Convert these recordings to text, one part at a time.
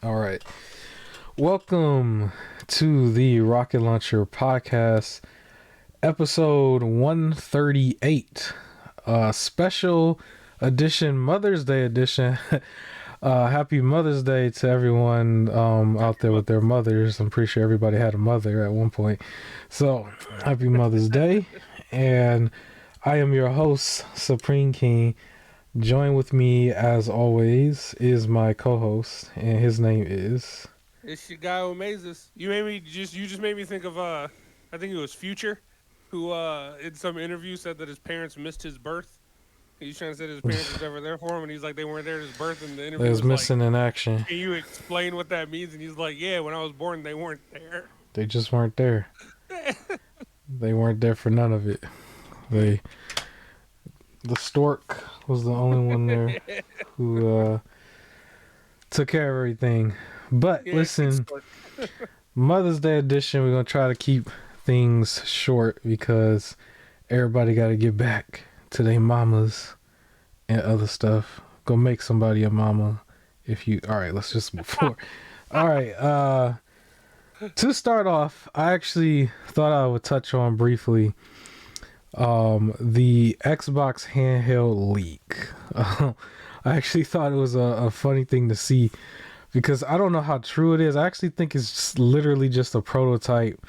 All right. Welcome to the Rocket Launcher podcast, episode 138, special edition, Mother's Day edition. Happy Mother's Day to everyone out there with their mothers. I'm pretty sure everybody had a mother at one point. So, happy Mother's Day. And I am your host, Supreme King. Join with me, as always, is my co-host, and his name is... It's your guy who amazes. You just made me think of I think it was Future, who in some interview said that his parents missed his birth. He's trying to say that his parents was never there for him, and he's like they weren't there at his birth, and the They interview was was like, missing in action. "Can you explain what that means?" And he's like, "Yeah, when I was born, they weren't there." They just weren't there. They weren't there for none of it. The stork was the only one there who took care of everything. But Yeah, listen, Mother's Day edition, we're going to try to keep things short because everybody got to get back to their mamas and other stuff. Go make somebody a mama if you... All right, let's just move forward. All right, to start off, I actually thought I would touch on briefly the Xbox handheld leak. I actually thought it was a funny thing to see because I don't know how true it is. I actually think it's just literally just a prototype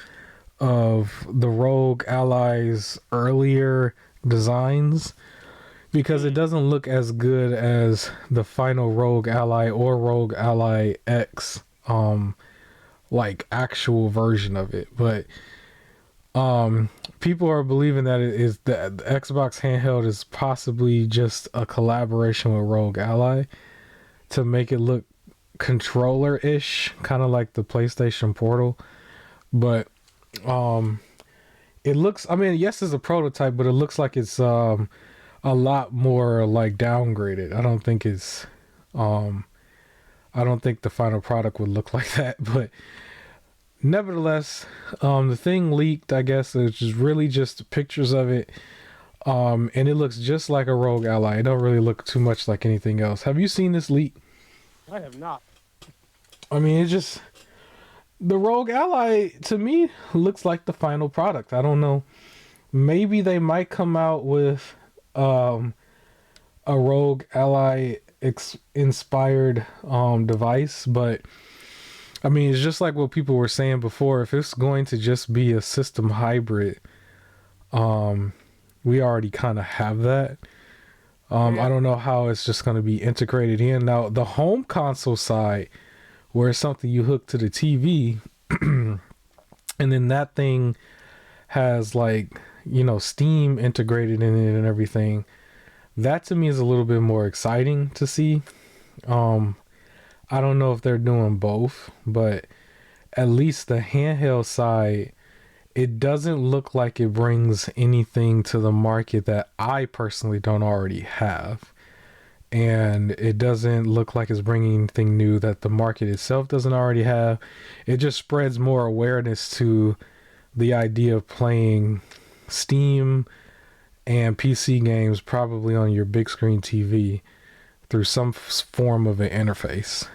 of the Rogue Ally's earlier designs because it doesn't look as good as the final Rogue Ally or Rogue Ally X like actual version of it. But people are believing that it is the Xbox handheld is possibly just a collaboration with Rogue Ally to make it look controller-ish, kind of like the PlayStation Portal. But it looks, I mean, yes, it's a prototype, but it looks like it's a lot more like downgraded. I don't think it's I don't think the final product would look like that, but nevertheless, the thing leaked, I guess, which is really just pictures of it. And it looks just like a Rogue Ally. It don't really look too much like anything else. Have you seen this leak? I have not. I mean, it just... The Rogue Ally, to me, looks like the final product. I don't know. Maybe they might come out with a Rogue Ally inspired device, but I mean, it's just like what people were saying before. If it's going to just be a system hybrid, we already kind of have that. I don't know how it's just going to be integrated in. Now, the home console side, where it's something you hook to the TV, and then that thing has like, you know, Steam integrated in it and everything. That to me is a little bit more exciting to see. I don't know if they're doing both, but at least the handheld side, it doesn't look like it brings anything to the market that I personally don't already have. And it doesn't look like it's bringing anything new that the market itself doesn't already have. It just spreads more awareness to the idea of playing Steam and PC games probably on your big screen TV through some form of an interface.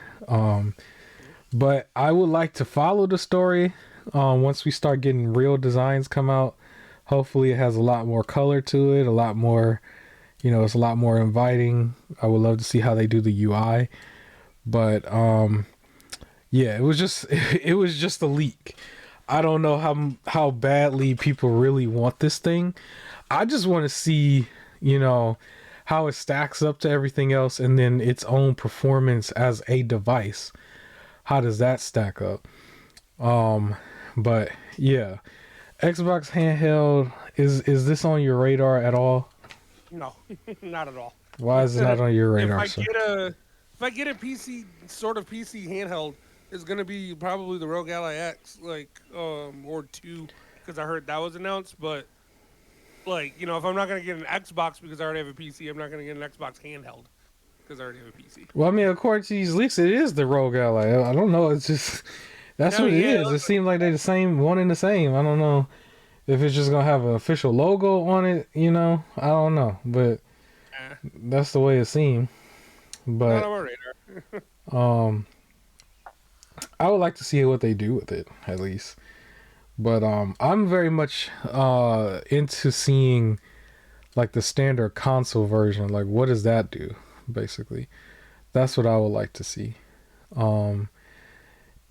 But I would like to follow the story once we start getting real designs come out. Hopefully it has a lot more color to it, a lot more, you know, it's a lot more inviting. I would love to see how they do the UI. But yeah, it was just a leak. I don't know how badly people really want this thing. I just want to see, you know, how it stacks up to everything else, and then its own performance as a device. How does that stack up? But yeah, Xbox handheld, is this on your radar at all? No, not at all. Why Like I is it not said, on your if radar, I sir? get a if I get a PC sort of PC handheld, it's gonna be probably the Rogue Ally X, like or two, because I heard that was announced. But like, you know, if I'm not gonna get an Xbox because I already have a PC, I'm not gonna get an Xbox handheld because I already have a PC. Well, I mean, according to these leaks, it is the Rogue Ally. I don't know. It's just that's No, what it yeah, is. It seems like they're the same, one and the same. I don't know if it's just gonna have an official logo on it. You know, I don't know, but that's the way it seemed. not But on my radar. um, I would like to see what they do with it at least. But I'm very much into seeing like the standard console version. Like, what does that do? Basically, that's what I would like to see. Um,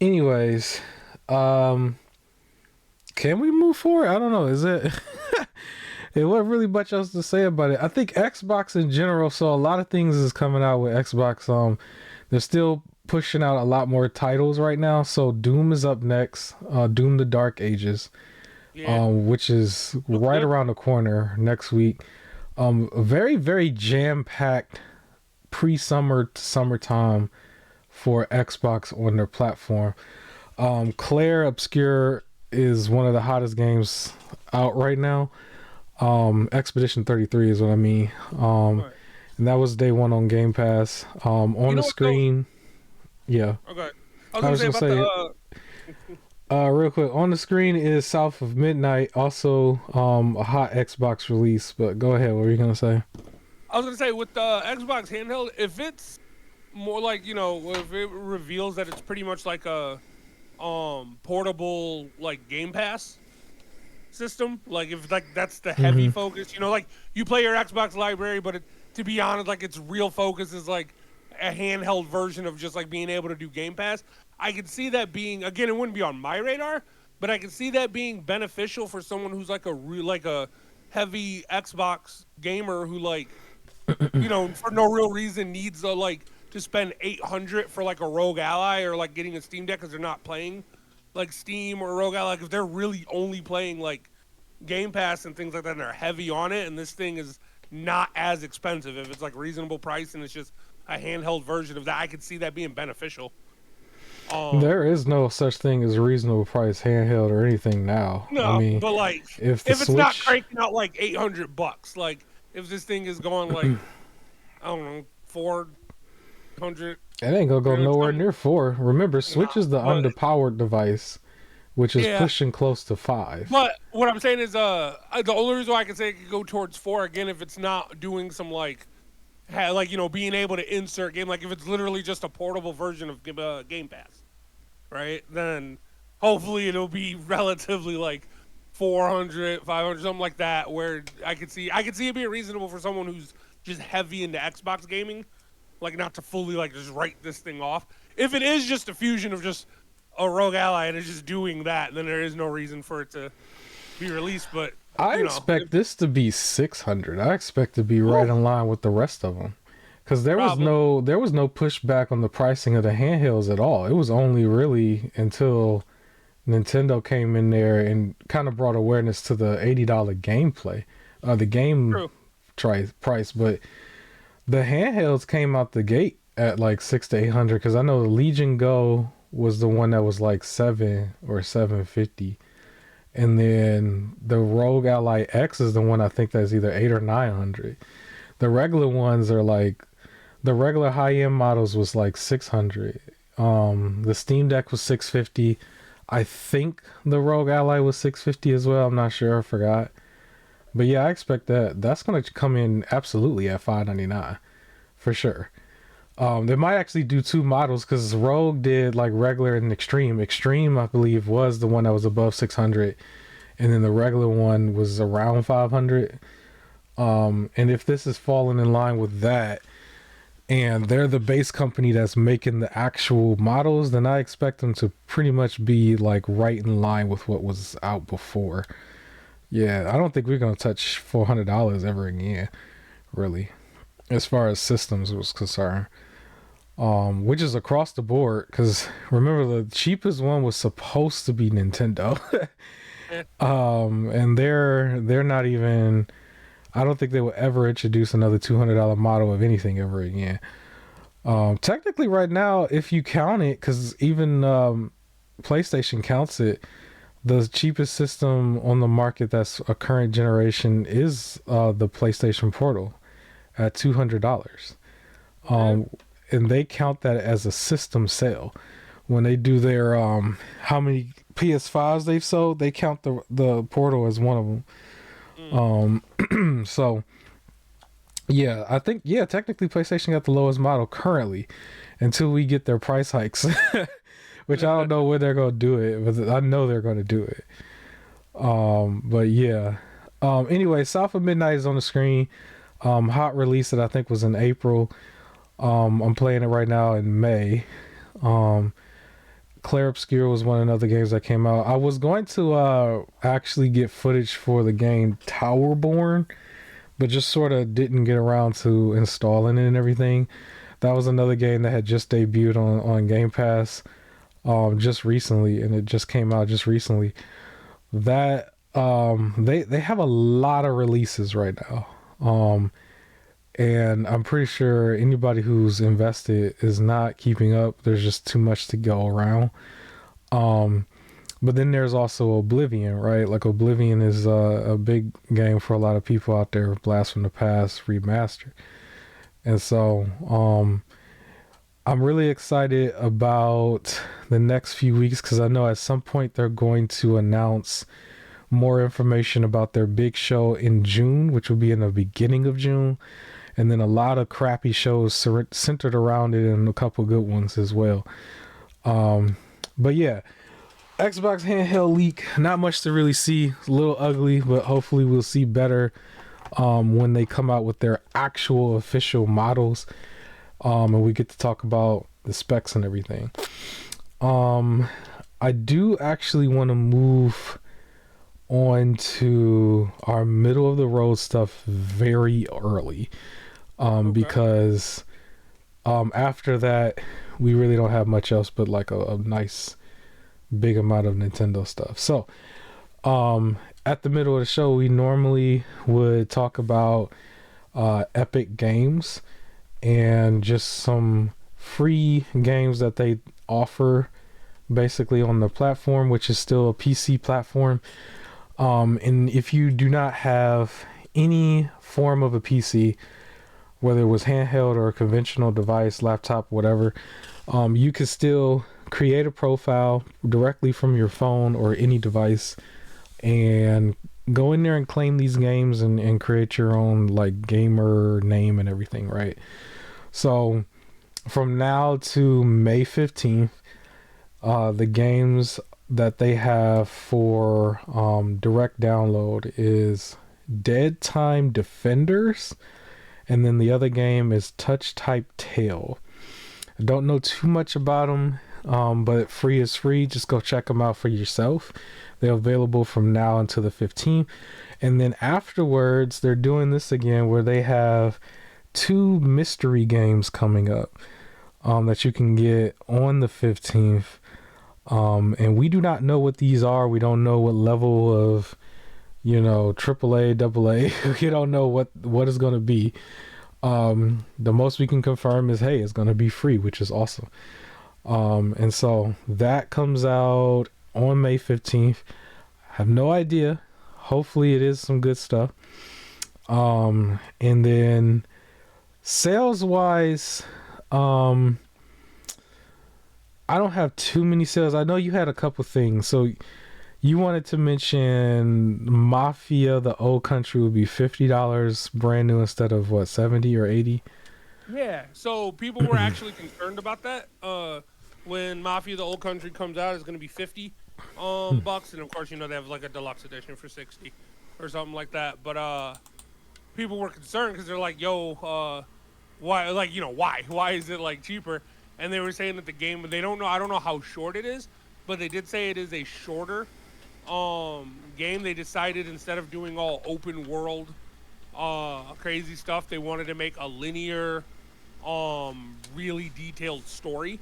anyways, um, can we move forward? I don't know. Is it? It wasn't really much else to say about it. I think Xbox in general. So a lot of things is coming out with Xbox. They're still pushing out a lot more titles right now. So Doom is up next. Doom: The Dark Ages, Yeah, which is looks right good. around the corner next week. Very very jam packed pre-summer to summertime for Xbox on their platform. Claire Obscure is one of the hottest games out right now. Expedition 33 is what I mean. Right. And that was day one on Game Pass. On You the know what though? screen, yeah. Okay, I was I gonna was say gonna about the. say, real quick, on the screen is South of Midnight, also a hot Xbox release. But go ahead, what were you gonna say? I was gonna say with the Xbox handheld, if it's more like if it reveals that it's pretty much like a portable like Game Pass system, like if like that's the heavy Mm-hmm. focus, like you play your Xbox library, but to be honest, like its real focus is like a handheld version of just like being able to do Game Pass. I could see that being, again, it wouldn't be on my radar, but I could see that being beneficial for someone who's like a heavy Xbox gamer who like for no real reason needs like to spend 800 for like a Rogue Ally or like getting a Steam Deck because they're not playing like Steam or Rogue Ally. Like if they're really only playing like Game Pass and things like that, and they're heavy on it, and this thing is not as expensive. If it's like reasonable price and it's just a handheld version of that, I could see that being beneficial. There is no such thing as reasonable price handheld or anything now. I No, mean, but like if the if it's not Switch, cranking out like $800, like if this thing is going like I don't know 400, it ain't gonna go nowhere something. near 4. Remember, No, Switch is the but underpowered device, which is yeah. pushing close to 5. But what I'm saying is, the only reason why I can say it could go towards 4 again if it's not doing some like, like being able to insert game, like if it's literally just a portable version of Game Pass, right? Then hopefully it'll be relatively like 400, 500, something like that, where I could see it being reasonable for someone who's just heavy into Xbox gaming, like not to fully like just write this thing off. If it is just a fusion of just a Rogue Ally and it's just doing that, then there is no reason for it to be released. But I if, expect this to be 600. I expect to be right whew, in line with the rest of them. Because probably there was no pushback on the pricing of the handhelds at all. It was only really until Nintendo came in there and kind of brought awareness to the $80 gameplay, the game true. price. But the handhelds came out the gate at like 6 to 800. Because I know the Legion Go was the one that was like 7 or 750, and then the Rogue Ally X is the one I think that's either 8 or 900. The regular ones are like the regular high end models was like 600. The Steam Deck was 650. I think the Rogue Ally was 650 as well. I'm not sure. I forgot. But yeah, I expect that's gonna come in absolutely at 599 for sure. They might actually do two models because Rogue did like regular and extreme. Extreme, I believe, was the one that was above 600, and then the regular one was around 500. And if this is falling in line with that, and they're the base company that's making the actual models, then I expect them to pretty much be like right in line with what was out before. Yeah, I don't think we're gonna touch $400 ever again, really, as far as systems was concerned. Which is across the board, because remember the cheapest one was supposed to be Nintendo. Eh, And they're not even. I don't think they will ever introduce another $200 model of anything ever again. Technically, right now, if you count it, because even PlayStation counts it, the cheapest system on the market that's a current generation is the PlayStation Portal at $200. yeah. And they count that as a system sale. When they do their how many PS5s they've sold, they count the Portal as one of them. Mm. So yeah, I think technically PlayStation got the lowest model currently until we get their price hikes. which I don't know when they're gonna do it, but I know they're gonna do it. But yeah. Anyway, South of Midnight is on the screen. Hot release that I think was in April. I'm playing it right now in May. Claire Obscure was one of the other games that came out. I was going to actually get footage for the game Towerborn, but just sort of didn't get around to installing it and everything. That was another game that had just debuted on Game Pass just recently, and it just came out just recently. That they have a lot of releases right now. And I'm pretty sure anybody who's invested is not keeping up. There's just too much to go around. But then there's also Oblivion, right? Like Oblivion is a big game for a lot of people out there. Blast from the Past remastered, and so I'm really excited about the next few weeks because I know at some point they're going to announce more information about their big show in June, which will be in the beginning of June, and then a lot of crappy shows centered around it and a couple good ones as well. But yeah, Xbox handheld leak, not much to really see. It's a little ugly, but hopefully we'll see better when they come out with their actual official models, and we get to talk about the specs and everything. I do actually want to move on to our middle of the road stuff very early, because after that we really don't have much else but like a nice big amount of Nintendo stuff. So at the middle of the show we normally would talk about Epic Games and just some free games that they offer basically on the platform, which is still a PC platform. And if you do not have any form of a PC, whether it was handheld or a conventional device, laptop, whatever, you can still create a profile directly from your phone or any device and go in there and claim these games and create your own like gamer name and everything, right? So from now to May 15th, the games that they have for direct download is Dead Time Defenders, and then the other game is Touch Type Tail. I don't know too much about them, but free is free. Just go check them out for yourself. They're available from now until the 15th, and then afterwards they're doing this again where they have 2 mystery games coming up that you can get on the 15th. And we do not know what these are. We don't know what level of, AAA, AA. We don't know what is going to be. The most we can confirm is, hey, it's going to be free, which is awesome. And so that comes out on May 15th. I have no idea. Hopefully it is some good stuff. And then sales wise, I don't have too many sales. I know you had a couple things. So you wanted to mention Mafia, the Old Country would be $50 brand new instead of what, 70 or 80? Yeah, so people were actually concerned about that. When Mafia, the Old Country comes out, it's going to be 50 bucks, and of course, they have like a deluxe edition for 60 or something like that. But people were concerned because they're like, yo, why? Like, why? Why is it like cheaper? And they were saying that the game, they don't know. I don't know how short it is, but they did say it is a shorter game. They decided instead of doing all open world crazy stuff, they wanted to make a linear, really detailed story.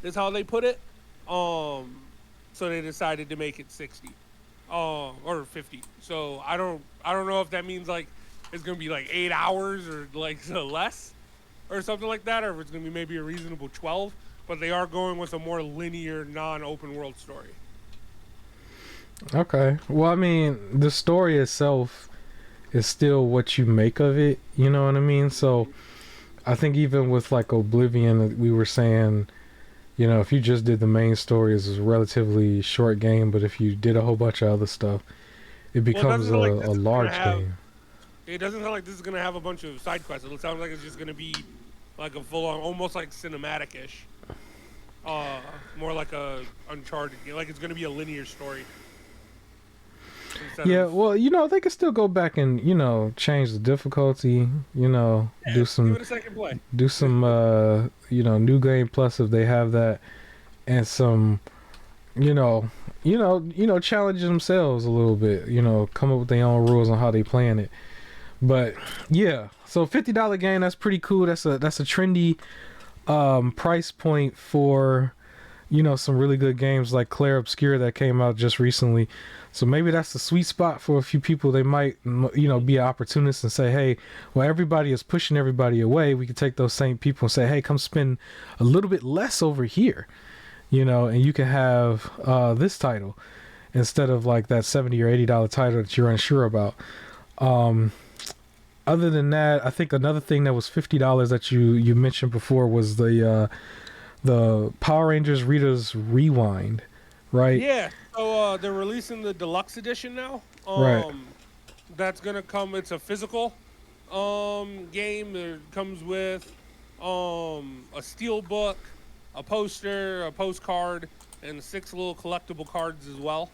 Is how they put it. So they decided to make it 60 or 50. So I don't know if that means like it's gonna be like 8 hours or like less or something like that, or if it's going to be maybe a reasonable 12, but they are going with a more linear, non-open world story. Okay. Well, I mean, the story itself is still what you make of it, you know what I mean? So I think even with like Oblivion, we were saying, if you just did the main story, it's a relatively short game, but if you did a whole bunch of other stuff, it becomes a large game. It doesn't sound like this is going to have a bunch of side quests. It sounds like it's just going to be like a full-on, almost like cinematic-ish. More like a Uncharted game. Like it's gonna be a linear story instead Yeah, of well, they could still go back and change the difficulty. yeah, give it a second play. Do some new game plus if they have that, and some you know challenge themselves a little bit. Come up with their own rules on how they playing it. But yeah, so $50 game, that's pretty cool. That's a trendy price point for some really good games like Claire Obscure that came out just recently. So maybe that's the sweet spot for a few people. They might be an opportunist and say, hey, well, everybody is pushing everybody away. We could take those same people and say, hey, come spend a little bit less over here, and you can have this title instead of like that $70 or $80 title that you're unsure about. Um, Other than that, I think another thing that was $50 that you mentioned before was the Power Rangers Rita's Rewind, right? Yeah. So they're releasing the deluxe edition now. Right. That's gonna come. It's a physical game. It comes with a steel book, a poster, a postcard, and 6 little collectible cards as well.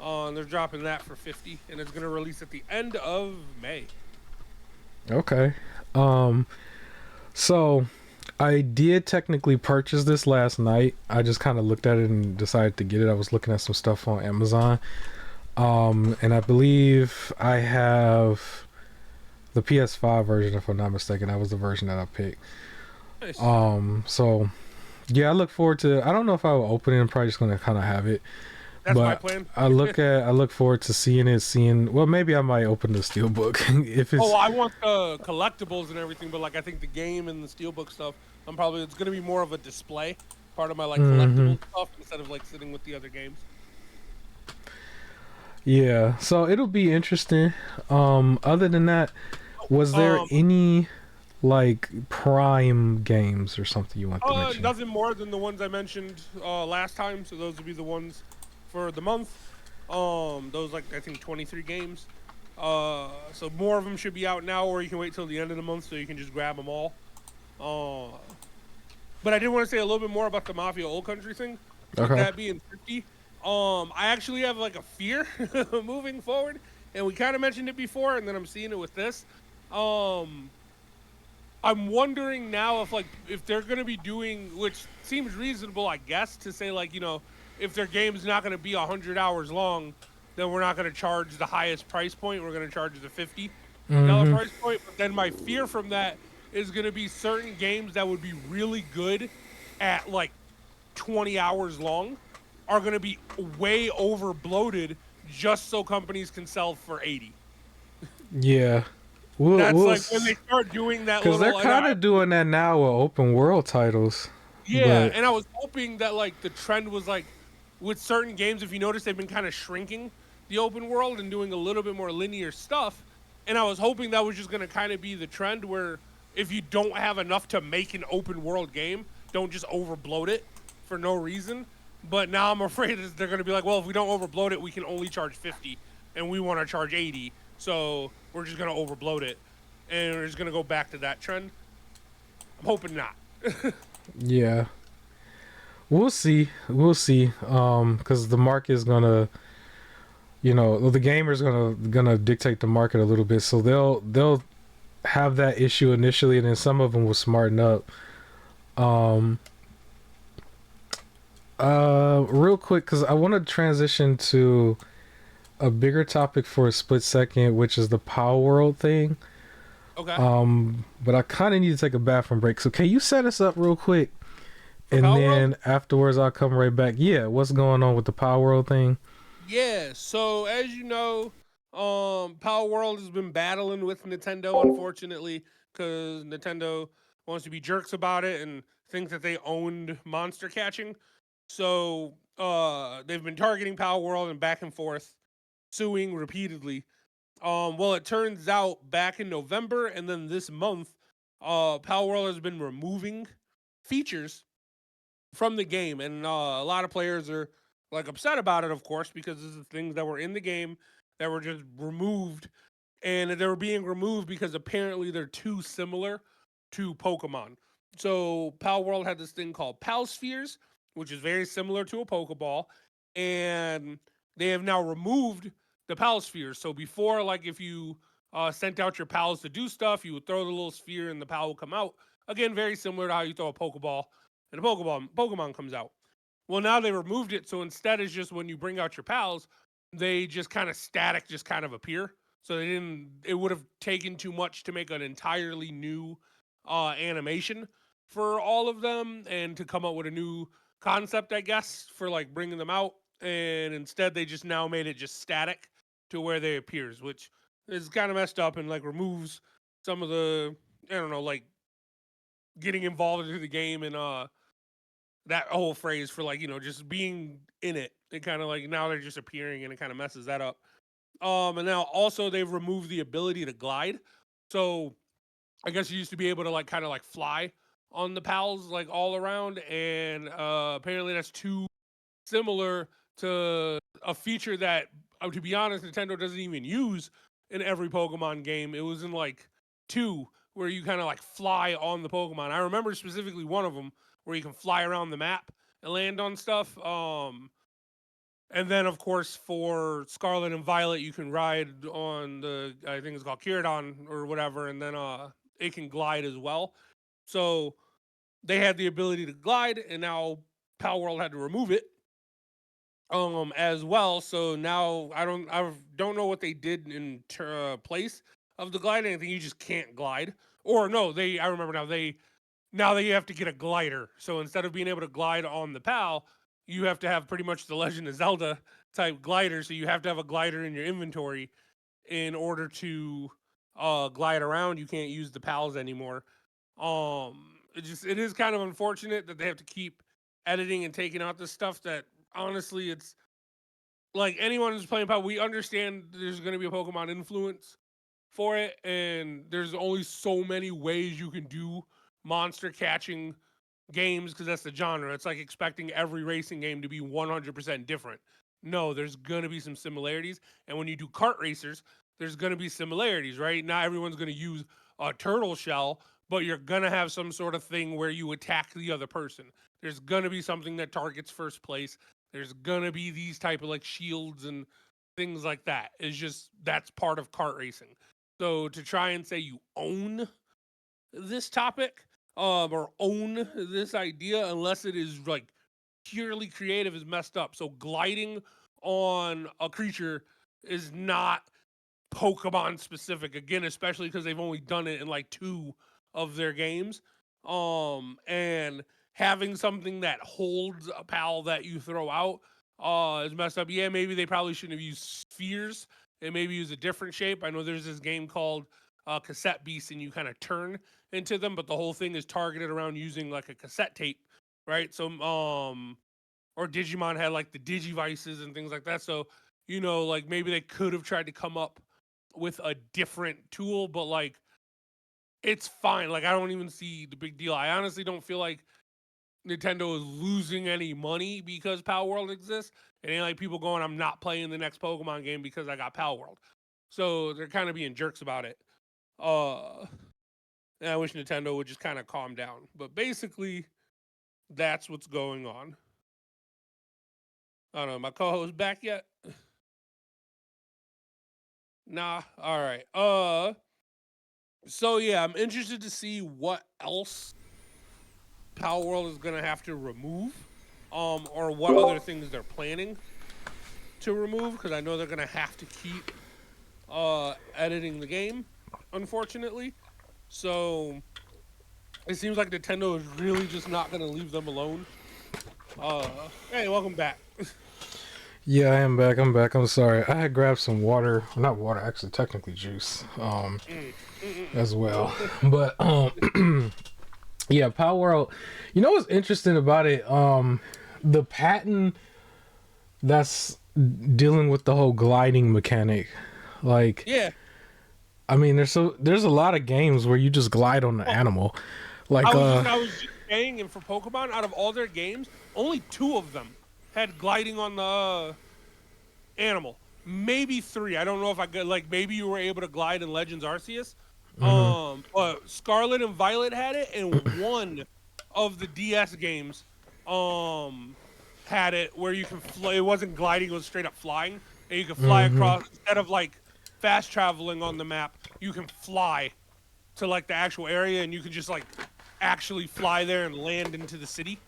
They're dropping that for 50, and it's gonna release at the end of May. Okay. Um. So I did technically purchase this last night. I just kind of looked at it and decided to get it. I was looking at some stuff on Amazon. And I believe I have the PS5 version, if I'm not mistaken. That was the version that I picked. Nice. So yeah, I look forward to. I don't know if I will open it. I'm probably just gonna kind of have it. That's my But plan. I look forward to seeing it. Well, maybe I might open the steelbook if it's. Oh, I want the collectibles and everything, but like I think the game and the steelbook stuff, it's gonna be more of a display, part of my like Hmm. collectible stuff instead of like sitting with the other games. Yeah, so it'll be interesting. Other than that, was there Um, any like prime games or something you want to mention? Nothing more than the ones I mentioned last time. So those would be the ones for the month. Those like I think 23 games. So more of them should be out now, or you can wait till the end of the month so you can just grab them all. Uh, but I did want to say a little bit more about the Mafia Old Country thing. With Okay. that being 50, I actually have like a fear moving forward, and we kind of mentioned it before, and then I'm seeing it with this. Um, I'm wondering now if they're gonna be doing, which seems reasonable, I guess, to say like if their game's not gonna be 100 hours long, then we're not gonna charge the highest price point. We're gonna charge the $50 Mm-hmm. price point. But then my fear from that is gonna be certain games that would be really good at like 20 hours long are gonna be way over bloated just so companies can sell for 80. Yeah. That's like when they start doing that Because they're little. And kind of doing that now with open world titles, Yeah, but and I was hoping that like the trend was like with certain games, if you notice, they've been kind of shrinking the open world and doing a little bit more linear stuff. And I was hoping that was just going to kind of be the trend where if you don't have enough to make an open world game, don't just overbloat it for no reason. But now I'm afraid that they're going to be like, well, if we don't overbloat it, we can only charge 50 and we want to charge 80. So we're just going to overbloat it. And we're just going to go back to that trend. I'm hoping not. yeah, we'll see. We'll see. Because the market is gonna, the gamers gonna dictate the market a little bit, so they'll have that issue initially, and then some of them will smarten up. Um, Real quick, because I want to transition to a bigger topic for a split second, which is the Palworld thing. Okay. But I kind of need to take a bathroom break. So can you set us up real quick, For and Palworld? then afterwards I'll come right back. Yeah, what's going on with the Palworld thing? Yeah, so as you know, Power World has been battling with Nintendo, unfortunately, because Nintendo wants to be jerks about it and think that they owned monster catching. So they've been targeting Power World and back and forth, suing repeatedly. Well, it turns out back in November and then this month, Power World has been removing features from the game, and a lot of players are like upset about it, of course, because this is things that were in the game that were just removed, and they were being removed because apparently they're too similar to Pokemon. So Pal World had this thing called Pal Spheres, which is very similar to a Pokeball, and they have now removed the Pal spheres. So before, like if you sent out your pals to do stuff, you would throw the little sphere and the pal would come out. Again, very similar to how you throw a Pokeball and a Pokemon comes out. Well, now they removed it, so instead it's just when you bring out your pals, they just kind of static, just kind of appear. So they didn't. It would have taken too much to make an entirely new animation for all of them, and to come up with a new concept, I guess, for like bringing them out. And instead, they just now made it just static to where they appears, which is kind of messed up and like removes some of the, I don't know, like getting involved into the game and that whole phrase for like, just being in it. It kind of like now they're just appearing and it kind of messes that up. And now also they've removed the ability to glide. So I guess you used to be able to like kind of like fly on the pals like all around, and apparently that's too similar to a feature that, to be honest, Nintendo doesn't even use in every Pokemon game. It was in like two where you kind of like fly on the Pokemon. I remember specifically one of them where you can fly around the map and land on stuff. And then of course for Scarlet and Violet, you can ride on the, I think it's called Kyridon or whatever, and then it can glide as well. So they had the ability to glide, and now Palworld had to remove it as well. So now I don't know what they did in place of the gliding. I think you just can't glide. Or no, I remember now they have to get a glider. So instead of being able to glide on the PAL, you have to have pretty much the Legend of Zelda type glider. So you have to have a glider in your inventory in order to glide around. You can't use the PALs anymore. It is kind of unfortunate that they have to keep editing and taking out this stuff that honestly it's like anyone who's playing PAL, we understand there's going to be a Pokemon influence for it, and there's only so many ways you can do monster catching games because that's the genre. It's like expecting every racing game to be 100% different. No, there's going to be some similarities, and when you do kart racers, there's going to be similarities, right? Not everyone's going to use a turtle shell, but you're going to have some sort of thing where you attack the other person. There's going to be something that targets first place. There's going to be these type of like shields and things like that. It's just that's part of kart racing. So to try and say you own this topic or own this idea, unless it is like purely creative, is messed up. So gliding on a creature is not Pokemon specific. Again, especially because they've only done it in like two of their games. And having something that holds a pal that you throw out is messed up. Yeah, maybe they probably shouldn't have used spheres and maybe use a different shape. I know there's this game called Cassette Beast, and you kind of turn into them, but the whole thing is targeted around using like a cassette tape, right? So, or Digimon had like the Digivices and things like that. So, like maybe they could have tried to come up with a different tool, but like it's fine. Like I don't even see the big deal. I honestly don't feel like Nintendo is losing any money because Palworld exists. It ain't like people going, I'm not playing the next Pokemon game because I got Palworld. So they're kind of being jerks about it. And I wish Nintendo would just kind of calm down. But basically, that's what's going on. I don't know. My co-host back yet? Nah. All right. So yeah, I'm interested to see what else Palworld is gonna have to remove, or what other things they're planning to remove, because I know they're gonna have to keep editing the game, unfortunately. So it seems like Nintendo is really just not gonna leave them alone. Hey, welcome back. Yeah, I am back. I'm back. I'm sorry. I had grabbed some water. Not water, actually, technically juice. As well. But yeah, Power World. You know what's interesting about it? The patent that's dealing with the whole gliding mechanic. Like, Yeah. I mean, there's a lot of games where you just glide on the animal. Like, I was just saying, and for Pokemon, out of all their games, only two of them had gliding on the animal. Maybe three. I don't know if I could, like, maybe you were able to glide in Legends Arceus. But Scarlet and Violet had it, and one of the DS games had it where you can fly. It wasn't gliding; it was straight up flying, and you could fly Mm-hmm. across instead of like fast traveling on the map. You can fly to like the actual area, and you can just like actually fly there and land into the city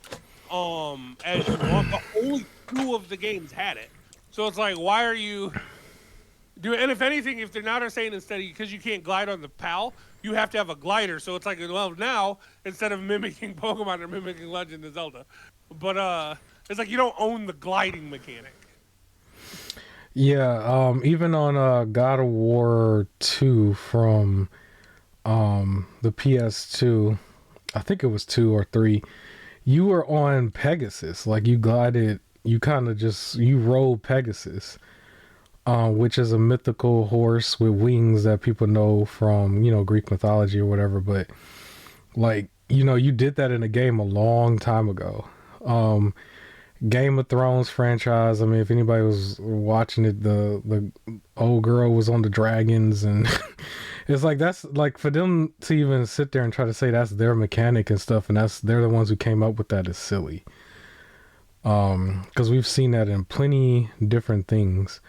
as you want. But only two of the games had it, so it's like, why are you doing? And if anything, if they're not saying instead because you can't glide on the PAL, you have to have a glider. So it's like, well, now instead of mimicking Pokemon, they're mimicking Legend of Zelda. But it's like you don't own the gliding mechanic. Yeah, even on God of War 2 from the PS2, I think it was 2 or 3, you were on Pegasus. Like you glided, you kind of just you rode Pegasus, which is a mythical horse with wings that people know from, Greek mythology or whatever, but like, you did that in a game a long time ago. Game of Thrones franchise. I mean, if anybody was watching it, the old girl was on the dragons, and it's like that's like for them to even sit there and try to say that's their mechanic and stuff, and they're the ones who came up with that is silly. Because we've seen that in plenty different things.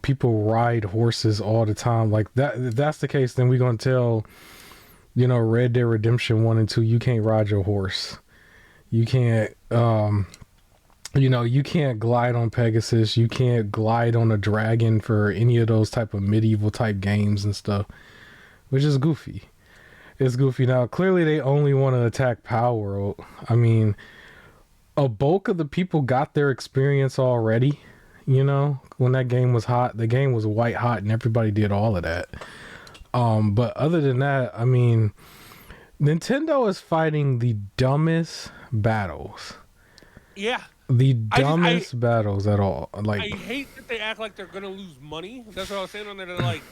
People ride horses all the time. Like that. If that's the case, then we're gonna tell Red Dead Redemption 1 and 2, you can't ride your horse. You can't. You can't glide on Pegasus. You can't glide on a dragon for any of those type of medieval type games and stuff, which is goofy. It's goofy. Now, clearly they only want to attack Palworld. I mean, a bulk of the people got their experience already. When that game was hot, the game was white hot and everybody did all of that. But other than that, I mean, Nintendo is fighting the dumbest battles. Yeah. The dumbest battles at all. Like, I hate that they act like they're gonna lose money. That's what I was saying on there. They're like,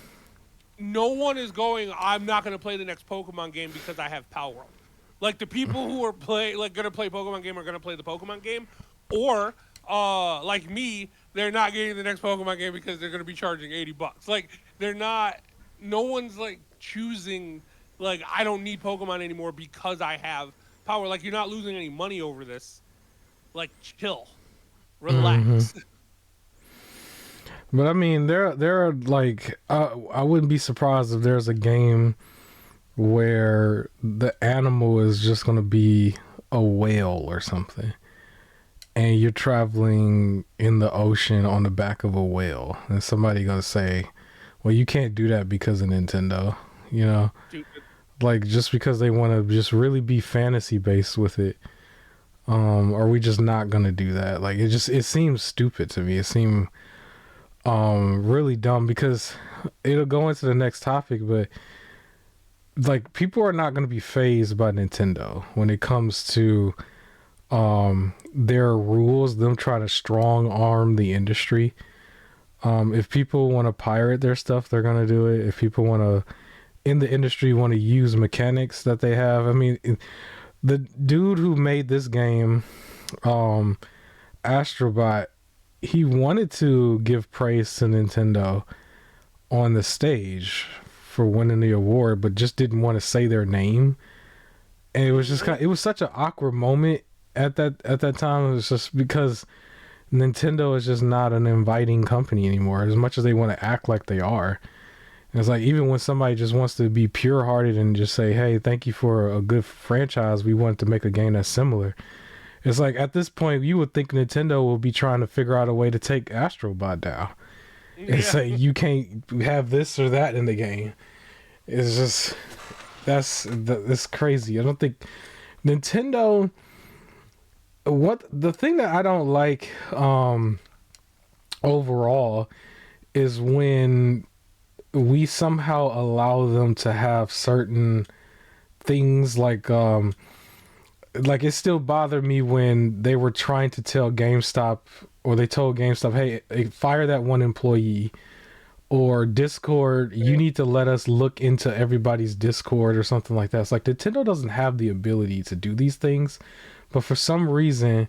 no one is going. I'm not gonna play the next Pokemon game because I have Palworld. Like the people who are gonna play Pokemon game are gonna play the Pokemon game, or like me, they're not getting the next Pokemon game because they're gonna be charging $80. Like they're not. No one's like choosing. Like I don't need Pokemon anymore because I have Power. Like you're not losing any money over this. Like chill, relax. but I mean, there are like, I wouldn't be surprised if there's a game where the animal is just gonna be a whale or something, and you're traveling in the ocean on the back of a whale, and somebody gonna say, "Well, you can't do that because of Nintendo," Stupid. like just because they want to just really be fantasy based with it. Are we just not gonna do that? Like it seems stupid to me. It seemed really dumb because it'll go into the next topic, but like people are not gonna be fazed by Nintendo when it comes to their rules, them trying to strong arm the industry. If people want to pirate their stuff, they're gonna do it. If people want to in the industry want to use mechanics that they have, I mean, the dude who made this game, Astrobot, he wanted to give praise to Nintendo on the stage for winning the award, but just didn't want to say their name. And it was just it was such an awkward moment at that time. It was just because Nintendo is just not an inviting company anymore, as much as they want to act like they are. And it's like, even when somebody just wants to be pure hearted and just say, hey, thank you for a good franchise, we want to make a game that's similar. It's like, at this point, you would think Nintendo will be trying to figure out a way to take Astrobot down. And say, you can't have this or that in the game. It's just, that's crazy. I don't think Nintendo, the thing that I don't like overall is when we somehow allow them to have certain things like it still bothered me when they were trying to tell GameStop, or they told GameStop, hey, fire that one employee, or Discord, you need to let us look into everybody's Discord or something like that. It's like Nintendo doesn't have the ability to do these things, but for some reason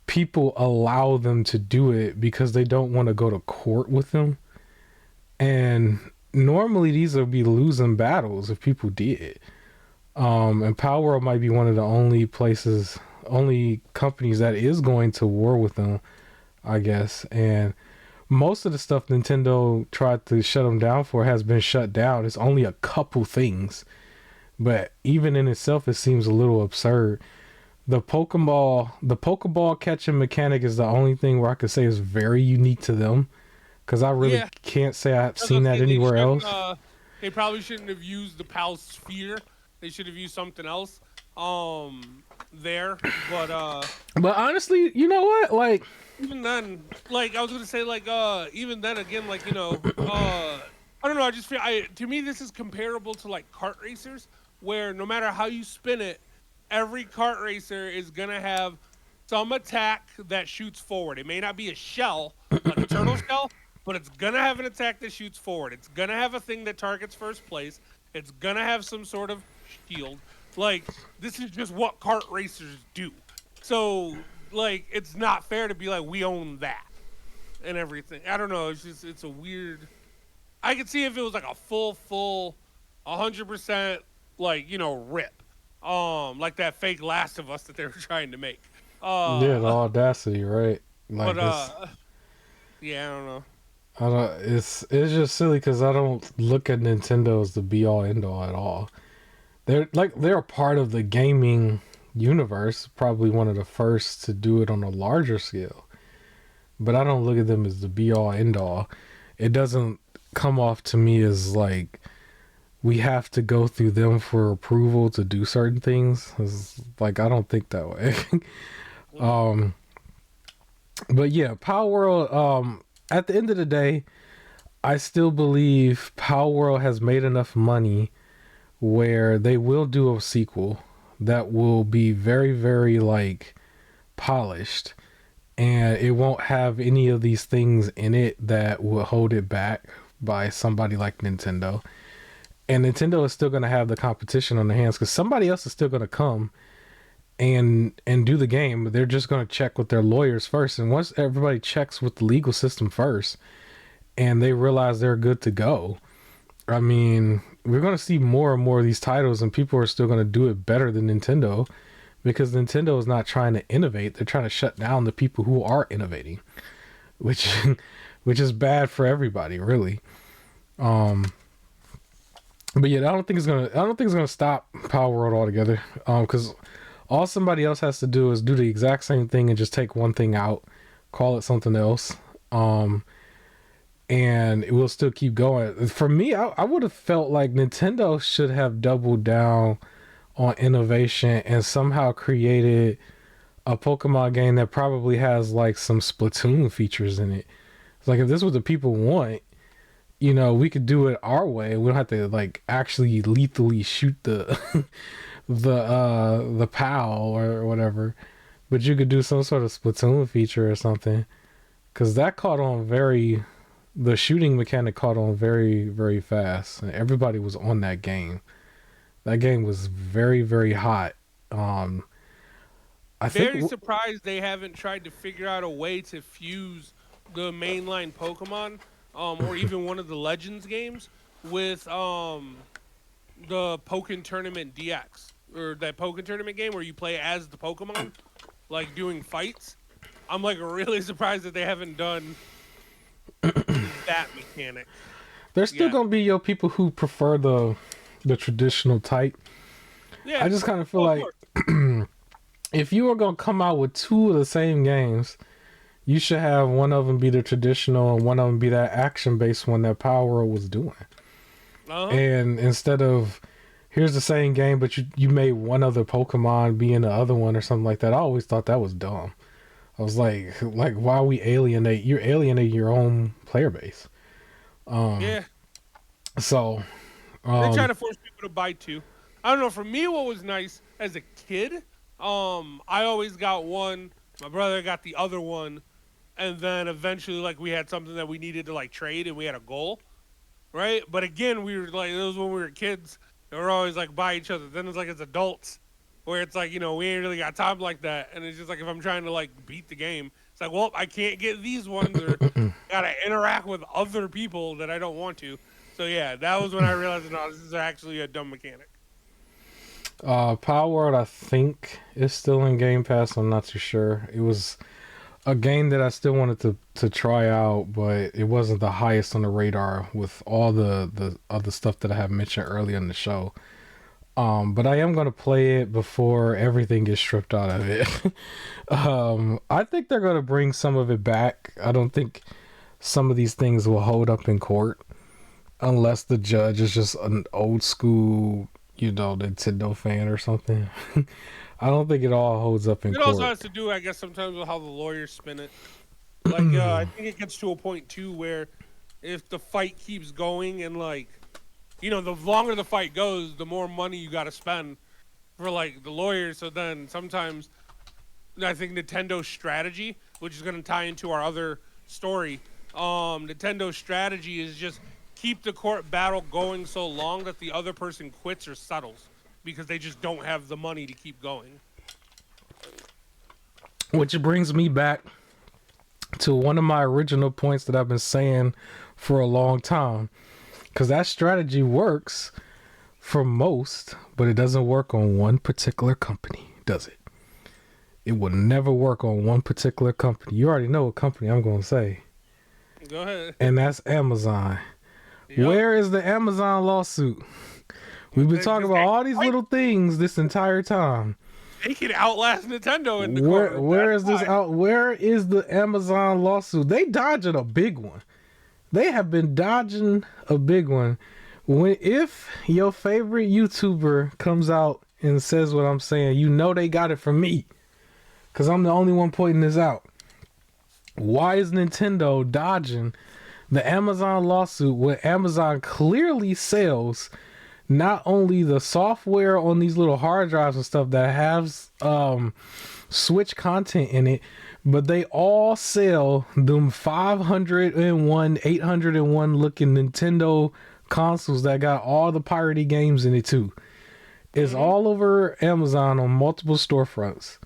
people allow them to do it because they don't want to go to court with them. And normally these would be losing battles if people did. And Palworld might be one of the only places only companies that is going to war with them, I guess. And most of the stuff Nintendo tried to shut them down for has been shut down. It's only a couple things, but even in itself, it seems a little absurd. The Pokeball catching mechanic is the only thing where I could say is very unique to them, because I really Yeah, can't say I've I was seen gonna that say they anywhere shouldn't. else. They probably shouldn't have used the Pal Sphere. They should have used something else. There, but But honestly, you know what? Like, even then, like I was gonna say, like even then again, like I don't know. I just feel to me this is comparable to like kart racers, where no matter how you spin it, every kart racer is gonna have some attack that shoots forward. It may not be a shell, like a turtle shell, but it's gonna have an attack that shoots forward. It's gonna have a thing that targets first place. It's gonna have some sort of shield. Like this is just what kart racers do. So like it's not fair to be like we own that and everything. I don't know. It's just it's a weird. I could see if it was like a full, 100% like rip, like that fake Last of Us that they were trying to make. yeah, the Uh, audacity, right? but Like it's yeah, I don't know. I don't. It's just silly because I don't look at Nintendo as the be all end all at all. They're a part of the gaming universe, probably one of the first to do it on a larger scale. But I don't look at them as the be all end all. It doesn't come off to me as like we have to go through them for approval to do certain things. It's like I don't think that way. um, but yeah, Power World. At the end of the day, I still believe Power World has made enough money where they will do a sequel that will be very, very like polished, and it won't have any of these things in it that will hold it back by somebody like Nintendo. And Nintendo is still going to have the competition on their hands because somebody else is still going to come and do the game. They're just going to check with their lawyers first, and once everybody checks with the legal system first and they realize they're good to go, I mean, we're going to see more and more of these titles, and people are still going to do it better than Nintendo because Nintendo is not trying to innovate. They're trying to shut down the people who are innovating, which which is bad for everybody, really. Um, but yeah, I don't think it's gonna stop Power World altogether. Because all somebody else has to do is do the exact same thing and just take one thing out, call it something else. And it will still keep going. For me, I would have felt like Nintendo should have doubled down on innovation and somehow created a Pokemon game that probably has like some Splatoon features in it. It's like if this is what the people want, we could do it our way. We don't have to like actually lethally shoot the the PAL or whatever. But you could do some sort of Splatoon feature or something. Cause that caught on the shooting mechanic caught on very, very fast. And everybody was on that game. That game was very, very hot. Um, I think Very surprised they haven't tried to figure out a way to fuse the mainline Pokemon, or even one of the Legends games with the Pokken Tournament DX or that Pokken Tournament game where you play as the Pokemon, like doing fights. I'm like really surprised that they haven't done that mechanic there's still yet. gonna be people who prefer the traditional type. Yeah, I just kind of feel oh, of like course. if you are gonna come out with two of the same games, you should have one of them be the traditional and one of them be that action based one that Power World was doing. Uh huh. And instead of here's the same game, but you made one other Pokemon be in the other one or something like that, I always thought that was dumb. I was like why we alienate? You're alienating your own player base. Um, Yeah, so they try um, to force people to buy two. I don't know. For me, what was nice as a kid, I always got one. My brother got the other one, and then eventually, like, we had something that we needed to like trade, and we had a goal, right? But again, we were like, it was when we were kids. And we're always like by each other. Then it's like as adults, where it's like we ain't really got time like that, and it's just like if I'm trying to like beat the game, it's like well I can't get these ones or gotta interact with other people that I don't want to. So yeah, that was when I realized no, this is actually a dumb mechanic. Palworld, I think, is still in Game Pass. I'm not too sure. It was a game that I still wanted to try out, but it wasn't the highest on the radar with all the other stuff that I have mentioned earlier in the show. But I am gonna play it before everything gets stripped out of it. I think they're gonna bring some of it back. I don't think some of these things will hold up in court unless the judge is just an old school, Nintendo fan or something. I don't think it all holds up in It also court. has to do, I guess, sometimes with how the lawyers spin it. Like, I think it gets to a point too where if the fight keeps going and like, the longer the fight goes, the more money you got to spend for like the lawyers. So then sometimes I think Nintendo's strategy, which is going to tie into our other story, Nintendo's strategy is just keep the court battle going so long that the other person quits or settles because they just don't have the money to keep going. Which brings me back to one of my original points that I've been saying for a long time. Because that strategy works for most, but it doesn't work on one particular company, does it? It will never work on one particular company. You already know what company I'm going to say. Go ahead. And that's Amazon. Yep. Where is the Amazon lawsuit? We've been talking about all these little things this entire time. They can outlast Nintendo in the court. Where is this out? Where is the Amazon lawsuit? They dodging a big one. They have been dodging a big one. If your favorite YouTuber comes out and says what I'm saying, they got it from me. Because I'm the only one pointing this out. Why is Nintendo dodging the Amazon lawsuit when Amazon clearly sells not only the software on these little hard drives and stuff that has Switch content in it, but they all sell them 501, 801 looking Nintendo consoles that got all the piratey games in it too. It's all over Amazon on multiple storefronts.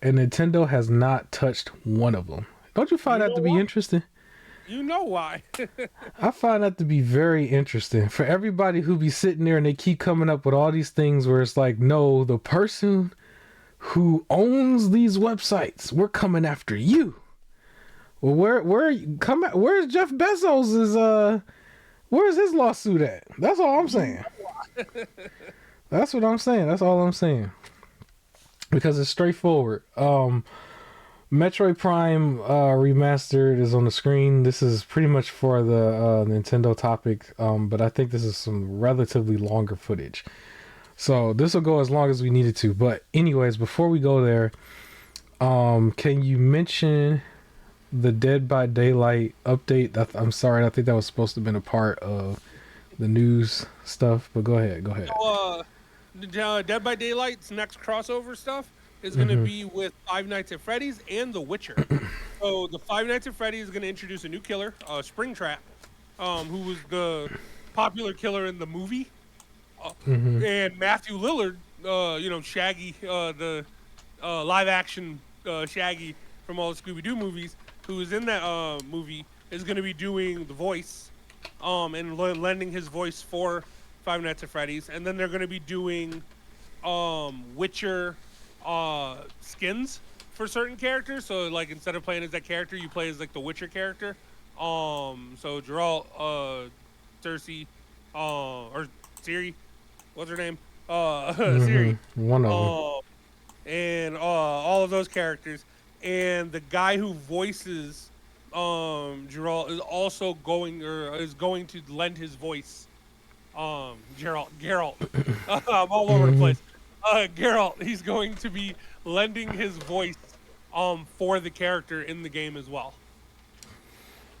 And Nintendo has not touched one of them. Don't you find that to be interesting? You know why? I find that to be very interesting for everybody who be sitting there and they keep coming up with all these things where it's like, no, the person who owns these websites, we're coming after you. Well, where's Jeff Bezos' where's his lawsuit at? That's all I'm saying. That's what I'm saying. That's all I'm saying. Because it's straightforward. Metroid Prime Remastered is on the screen. This is pretty much for the Nintendo topic, but I think this is some relatively longer footage. So this will go as long as we need it to. But anyways, before we go there, can you mention the Dead by Daylight update? I'm sorry, I think that was supposed to have been a part of the news stuff, but go ahead. So, Dead by Daylight's next crossover stuff is going to be with Five Nights at Freddy's and The Witcher. So the Five Nights at Freddy's is going to introduce a new killer, Springtrap, who was the popular killer in the movie. And Matthew Lillard, Shaggy, the live-action Shaggy from all the Scooby-Doo movies, who is in that movie, is going to be doing the voice and lending his voice for Five Nights at Freddy's. And then they're going to be doing Witcher skins for certain characters. So like instead of playing as that character, you play as like the Witcher character. So Geralt, Cersei, or Ciri, what's her name? Ciri. One of them. And all of those characters. And the guy who voices Geralt is also going to lend his voice. Geralt. I'm all over the place. Geralt, he's going to be lending his voice for the character in the game as well.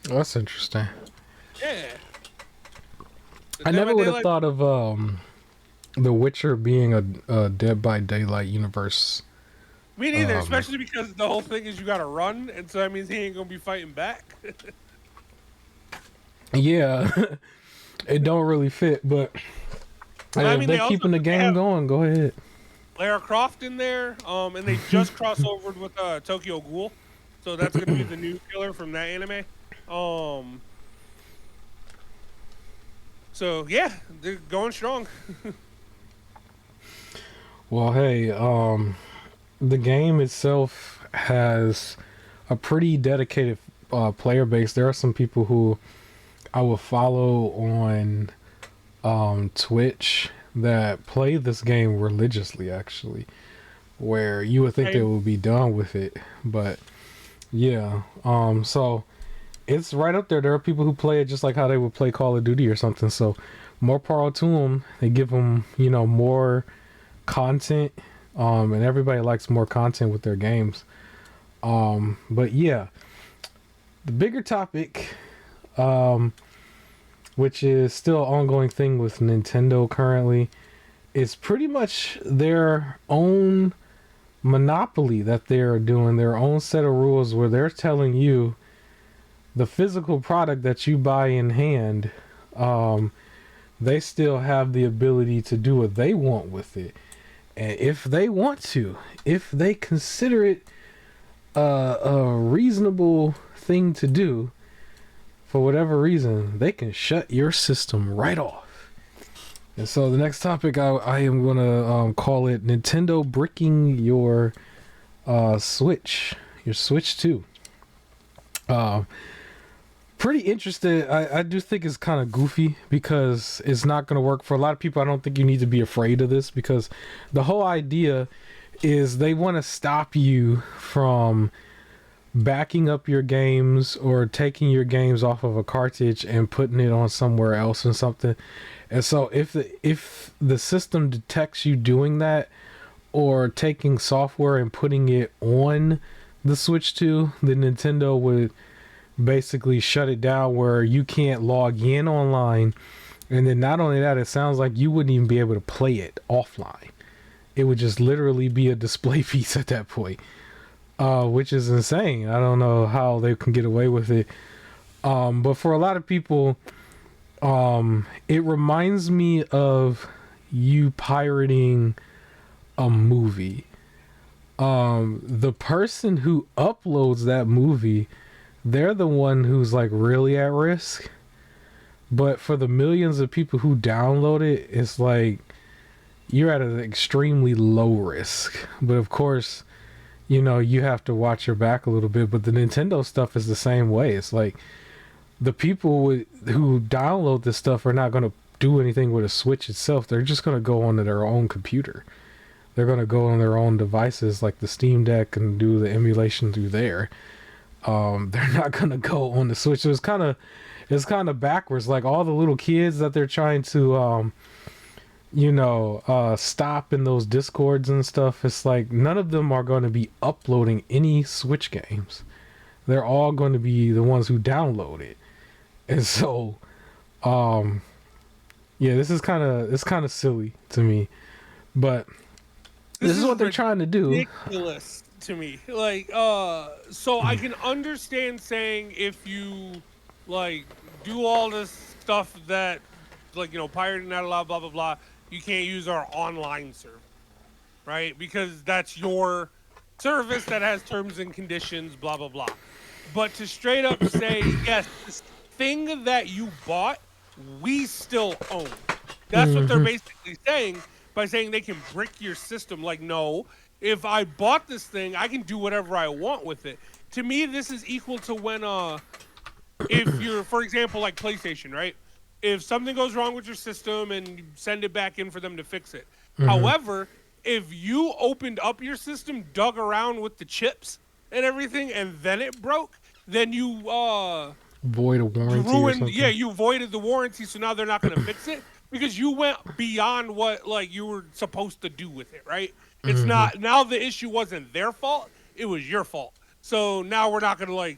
That's interesting. Yeah. I never would have thought of The Witcher being a Dead by Daylight universe. Me neither, especially because the whole thing is you gotta run, and so that means he ain't gonna be fighting back. Yeah. It don't really fit, but if they're keeping the game going, go ahead. Lara Croft in there, and they just crossovered with Tokyo Ghoul, so that's gonna be the new killer from that anime. So yeah, they're going strong. Well, hey, the game itself has a pretty dedicated player base. There are some people who I will follow on Twitch that play this game religiously, actually, where you would think they Same. would be done with it, but yeah. So it's right up there. There are people who play it just like how they would play Call of Duty or something. So more power to them. They give them, more content, and everybody likes more content with their games. But yeah, the bigger topic, um, which is still an ongoing thing with Nintendo currently, is pretty much their own monopoly that they're doing, their own set of rules where they're telling you the physical product that you buy in hand, um, they still have the ability to do what they want with it. And if they want to, if they consider it a reasonable thing to do, for whatever reason, they can shut your system right off. And so the next topic, I am going to call it Nintendo bricking your Switch, your Switch 2. Uh, Pretty interested. I do think it's kind of goofy because it's not going to work for a lot of people. I don't think you need to be afraid of this because the whole idea is they want to stop you from backing up your games or taking your games off of a cartridge and putting it on somewhere else and something. And so if the system detects you doing that or taking software and putting it on the Switch 2, then Nintendo would basically shut it down where you can't log in online. And then not only that, it sounds like you wouldn't even be able to play it offline. It would just literally be a display piece at that point, which is insane. I don't know how they can get away with it. But for a lot of people, it reminds me of you pirating a movie. The person who uploads that movie, they're the one who's like really at risk. But for the millions of people who download it, it's like you're at an extremely low risk. But of course, you have to watch your back a little bit. But the Nintendo stuff is the same way. It's like the people who download this stuff are not going to do anything with a Switch itself. They're just going to go onto their own computer. They're going to go on their own devices like the Steam Deck and do the emulation through there. They're not going to go on the Switch. So it's kind of backwards. Like all the little kids that they're trying to stop in those discords and stuff. It's like none of them are going to be uploading any Switch games. They're all going to be the ones who download it. And so, yeah, it's kind of silly to me, but this is what they're trying to do. Ridiculous to me. Like, so I can understand saying if you like do all this stuff that, like, pirating not allowed, blah blah blah. You can't use our online server, right? Because that's your service that has terms and conditions, blah blah blah. But to straight up say, yes, this thing that you bought, we still own. That's what they're Hmm. basically saying by saying they can brick your system. Like, no, if I bought this thing, I can do whatever I want with it. To me, this is equal to when if you're, for example, like PlayStation, right? If something goes wrong with your system and you send it back in for them to fix it. Hmm. However, if you opened up your system, dug around with the chips and everything, and then it broke, then you Void a warranty or ruined. Yeah, something. you voided the warranty, so now they're not going to fix it because you went beyond what like you were supposed to do with it, right? It's Hmm. not now the issue wasn't their fault; it was your fault. So now we're not going to like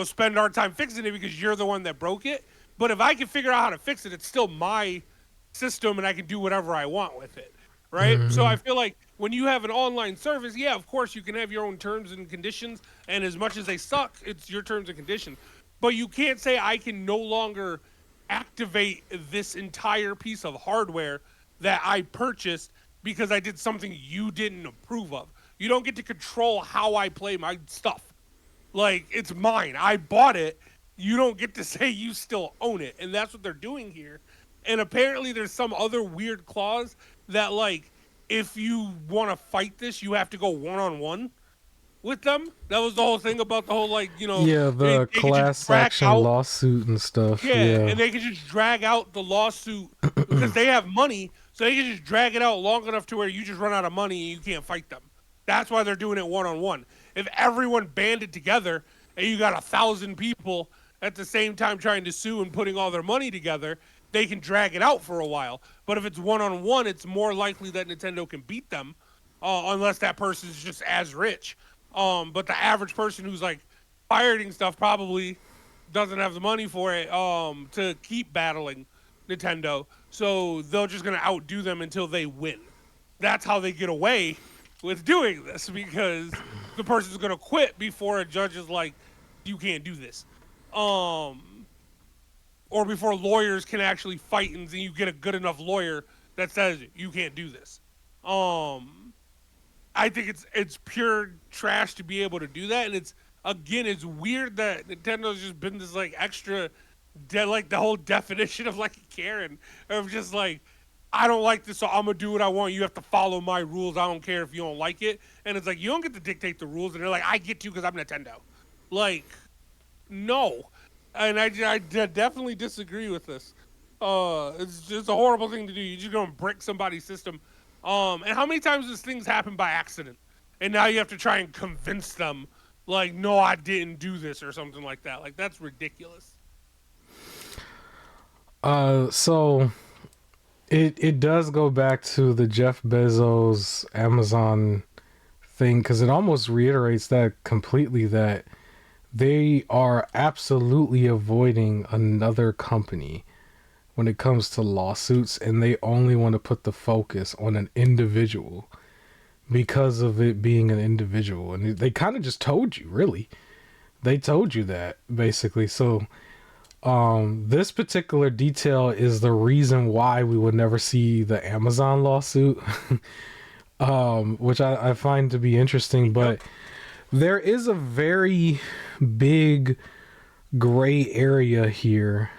spend our time fixing it because you're the one that broke it. But if I can figure out how to fix it, it's still my system and I can do whatever I want with it. Right? So Hmm. I feel like when you have an online service, yeah, of course you can have your own terms and conditions. And as much as they suck, it's your terms and conditions. But you can't say I can no longer activate this entire piece of hardware that I purchased because I did something you didn't approve of. You don't get to control how I play my stuff. Like, it's mine. I bought it. You don't get to say you still own it. And that's what they're doing here. And apparently there's some other weird clause that like if you want to fight this, you have to go one-on-one with them. That was the whole thing about the whole, like, Yeah, the they could just class drag action out. lawsuit and stuff. Yeah, Yeah. and they could just drag out the lawsuit because they have money, so they can just drag it out long enough to where you just run out of money and you can't fight them. That's why they're doing it one-on-one. If everyone banded together and you got 1,000 people at the same time trying to sue and putting all their money together, they can drag it out for a while. But if it's one-on-one, it's more likely that Nintendo can beat them, unless that person's just as rich. But the average person who's like pirating stuff probably doesn't have the money for it to keep battling Nintendo. So they're just gonna outdo them until they win. That's how they get away with doing this because the person's gonna quit before a judge is like, you can't do this. Um or before lawyers can actually fight and you get a good enough lawyer that says you can't do this. Um I think it's pure trash to be able to do that, and it's weird that Nintendo's just been this like extra, like the whole definition of like a Karen of just like, I don't like this, so I'm gonna do what I want. You have to follow my rules. I don't care if you don't like it, and it's like you don't get to dictate the rules, and they're like, I get to because I'm Nintendo. Like, no, and I definitely disagree with this. It's just a horrible thing to do. You're just gonna brick somebody's system. And how many times does things happen by accident? And now you have to try and convince them, like, no, I didn't do this or something like that. Like, that's ridiculous. So it does go back to the Jeff Bezos Amazon thing because it almost reiterates that completely that they are absolutely avoiding another company when it comes to lawsuits, and they only want to put the focus on an individual because of it being an individual. And they kind of just told you, really. They told you that, basically. So this particular detail is the reason why we would never see the Amazon lawsuit, which I find to be interesting. But there is a very big gray area here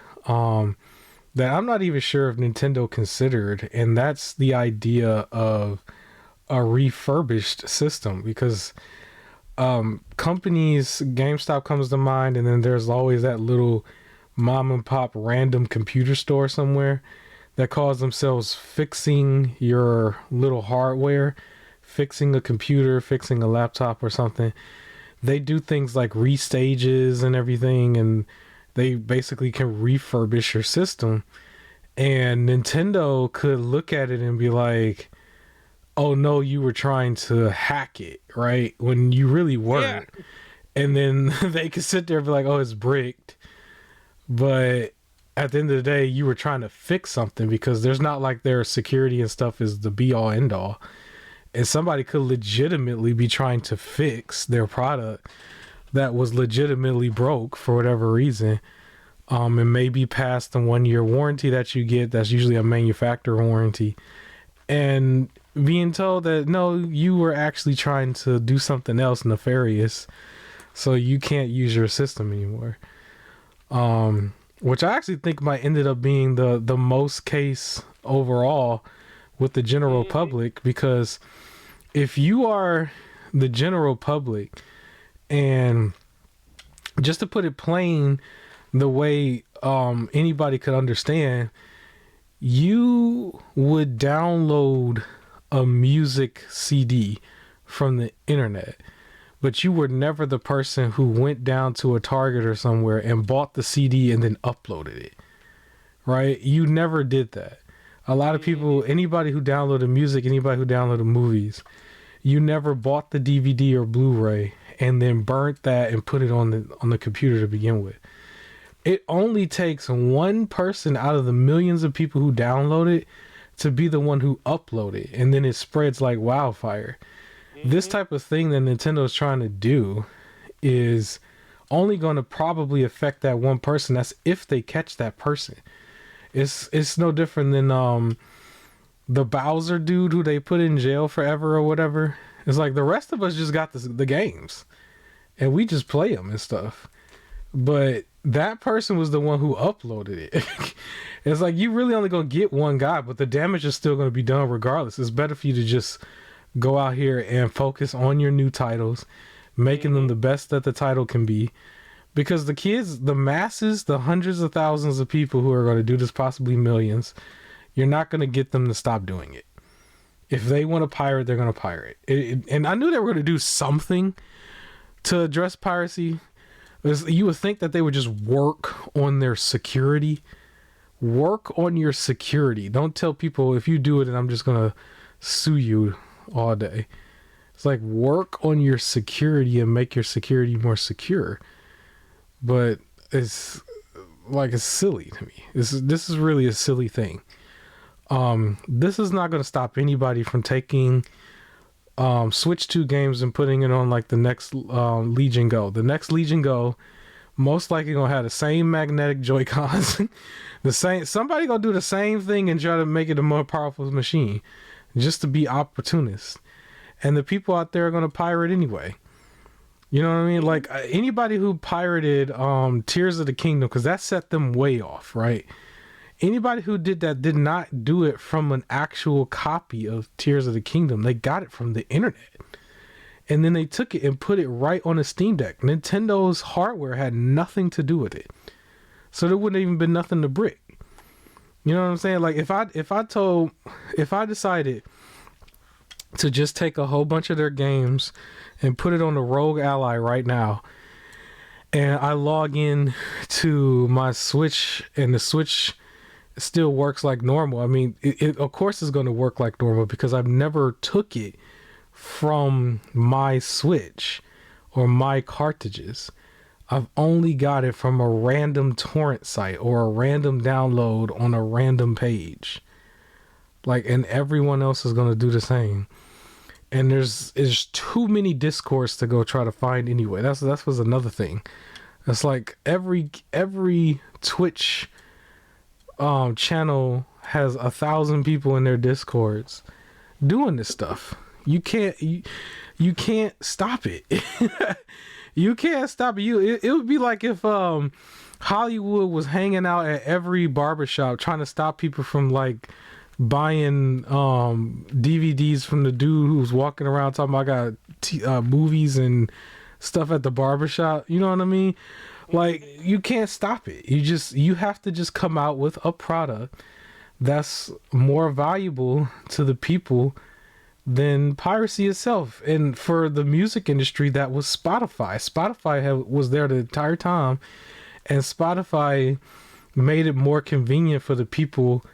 that I'm not even sure if Nintendo considered, and that's the idea of a refurbished system, because companies, GameStop comes to mind, and then there's always that little mom and pop random computer store somewhere that calls themselves fixing your little hardware, fixing a computer, fixing a laptop or something. They do things like restages and everything, and they basically can refurbish your system. And Nintendo could look at it and be like, oh no, you were trying to hack it, right? When you really weren't. Yeah. And then they could sit there and be like, oh, it's bricked. But at the end of the day, you were trying to fix something, because there's not like their security and stuff is the be all end all. And somebody could legitimately be trying to fix their product that was legitimately broke for whatever reason. And maybe past the 1 year warranty that you get, that's usually a manufacturer warranty. And being told that, no, you were actually trying to do something else nefarious, so you can't use your system anymore. Which I actually think might ended up being the most case overall with the general public, because if you are the general public, and just to put it plain, the way anybody could understand, you would download a music CD from the internet, but you were never the person who went down to a Target or somewhere and bought the CD and then uploaded it, right? You never did that. A lot of people, anybody who downloaded music, anybody who downloaded movies, you never bought the DVD or Blu-ray and then burnt that and put it on the computer to begin with. It only takes one person out of the millions of people who download it to be the one who upload it, and then it spreads like wildfire. This type of thing that Nintendo is trying to do is only going to probably affect that one person. That's if they catch that person. It's no different than the Bowser dude who they put in jail forever or whatever. It's like the rest of us just got the games, and we just play them and stuff. But that person was the one who uploaded it. It's like you really only gonna get one guy, but the damage is still gonna be done regardless. It's better for you to just go out here and focus on your new titles, making them the best that the title can be. Because the kids, the masses, the hundreds of thousands of people who are going to do this, possibly millions, you're not going to get them to stop doing it. If they want to pirate, they're going to pirate. And I knew they were going to do something to address piracy. You would think that they would just work on their security. Work on your security. Don't tell people if you do it and I'm just going to sue you all day. It's like work on your security and make your security more secure. But it's silly to me. This is really a silly thing. This is not going to stop anybody from taking Switch 2 games and putting it on like the next Legion Go. The next Legion Go most likely gonna have the same magnetic Joy-Cons. Somebody gonna do the same thing and try to make it a more powerful machine just to be opportunist. And the people out there are gonna pirate anyway. You know what I mean? Like anybody who pirated Tears of the Kingdom, because that set them way off, right? Anybody who did that did not do it from an actual copy of Tears of the Kingdom. They got it from the internet. And then they took it and put it right on a Steam Deck. Nintendo's hardware had nothing to do with it. So there wouldn't even been nothing to brick. You know what I'm saying? Like if I decided to just take a whole bunch of their games and put it on the Rogue Ally right now, and I log in to my Switch and the Switch still works like normal. I mean, it of course is going to work like normal because I've never took it from my Switch or my cartridges. I've only got it from a random torrent site or a random download on a random page. Like, and everyone else is going to do the same. And there's too many discourse to go try to find anyway. That was another thing. It's like every Twitch channel has 1,000 people in their Discords doing this stuff. You can't stop it. You can't stop it. It would be like if Hollywood was hanging out at every barbershop trying to stop people from like buying DVDs from the dude who's walking around talking about movies and stuff at the barbershop. You know what I mean? Like, you can't stop it. You have to just come out with a product that's more valuable to the people than piracy itself. And for the music industry, that was Spotify. Spotify was there the entire time, and Spotify made it more convenient for the people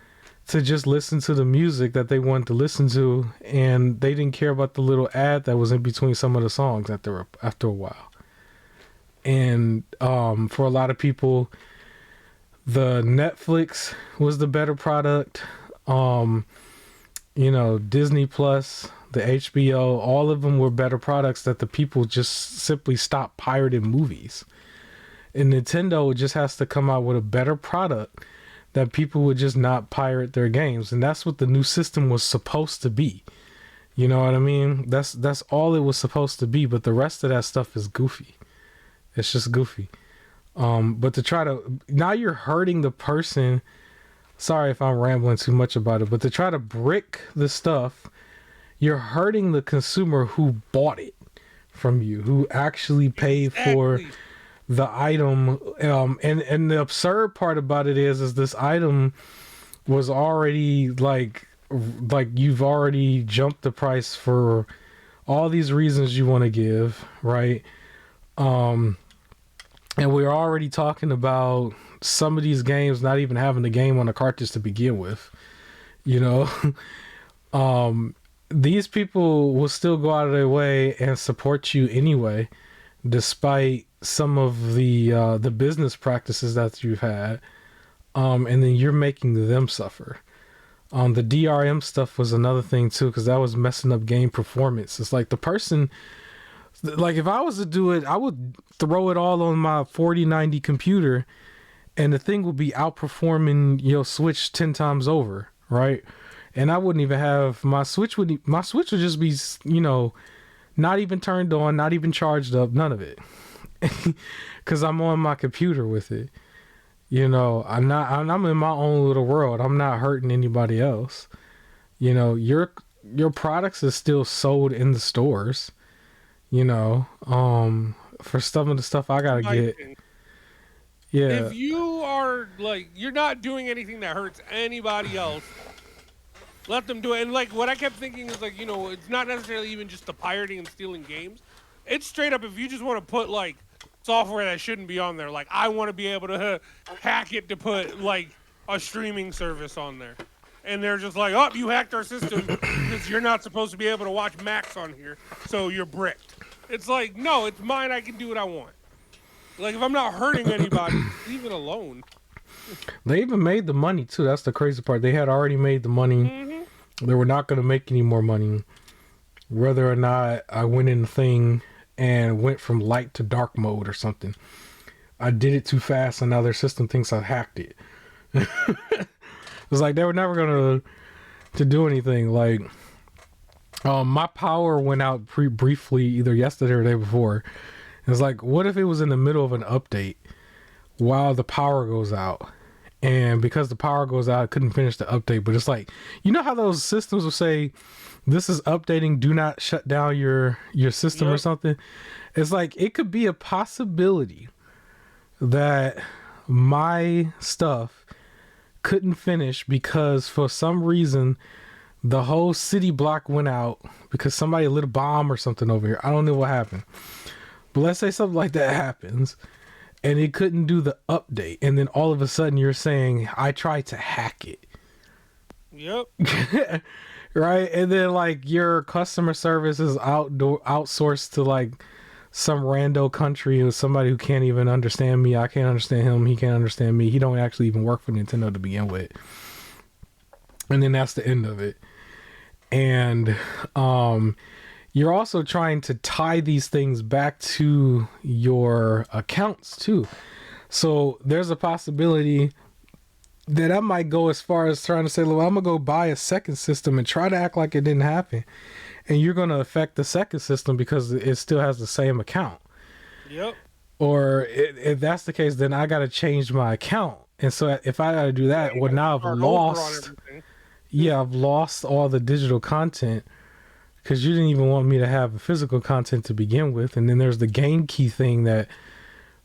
to just listen to the music that they wanted to listen to, and they didn't care about the little ad that was in between some of the songs after a while. And for a lot of people, the Netflix was the better product. Disney Plus, the HBO, all of them were better products that the people just simply stopped pirating movies. And Nintendo just has to come out with a better product that people would just not pirate their games. And that's what the new system was supposed to be. You know what I mean? That's all it was supposed to be, but the rest of that stuff is goofy. It's just goofy. But to try to, now you're hurting the person. Sorry if I'm rambling too much about it, but to try to brick the stuff, you're hurting the consumer who bought it from you, who actually paid for the item. And the absurd part about it is this item was already like you've already jumped the price for all these reasons you want to give, right? And we're already talking about some of these games not even having the game on the cartridge to begin with. You know, these people will still go out of their way and support you anyway, despite some of the business practices that you've had. And then you're making them suffer. The DRM stuff was another thing too, because that was messing up game performance. It's like the person, like if I was to do it, I would throw it all on my 4090 computer and the thing would be outperforming your Switch 10 times over, right? And I wouldn't even have my Switch would just be, not even turned on, not even charged up, none of it. because I'm on my computer with it. I'm in my own little world. I'm not hurting anybody else. Your products is still sold in the stores. For some of the stuff I gotta My get. thing. Yeah. If you are like, you're not doing anything that hurts anybody else, let them do it. And like, what I kept thinking is like, it's not necessarily even just the pirating and stealing games. It's straight up if you just want to put like software that shouldn't be on there. Like, I want to be able to hack it to put like a streaming service on there. And they're just like, oh, you hacked our system because you're not supposed to be able to watch Max on here, so you're bricked. It's like, no, it's mine. I can do what I want. Like, if I'm not hurting anybody, just leave it alone. They even made the money too. That's the crazy part. They had already made the money. Mm-hmm. They were not going to make any more money. Whether or not I went in the thing and went from light to dark mode or something. I did it too fast and now their system thinks I hacked it. It's like they were never going to do anything. Like, my power went out briefly either yesterday or the day before. It's like, what if it was in the middle of an update while the power goes out? And because the power goes out, I couldn't finish the update. But it's like, you know how those systems will say, this is updating, do not shut down your system or something? It's like, it could be a possibility that my stuff couldn't finish because for some reason the whole city block went out because somebody lit a bomb or something over here. I don't know what happened. But let's say something like that happens and it couldn't do the update. And then all of a sudden you're saying, I tried to hack it. Yep. Right? And then like your customer service is outsourced to like some rando country with somebody who can't even understand me. I can't understand him. He can't understand me. He don't actually even work for Nintendo to begin with. And then that's the end of it. And you're also trying to tie these things back to your accounts too. So there's a possibility that I might go as far as trying to say, well, I'm going to go buy a second system and try to act like it didn't happen. And you're going to affect the second system because it still has the same account. Yep. Or if that's the case, then I got to change my account. And so if I got to do that, well, now I've lost. Yeah, I've lost all the digital content because you didn't even want me to have physical content to begin with. And then there's the game key thing that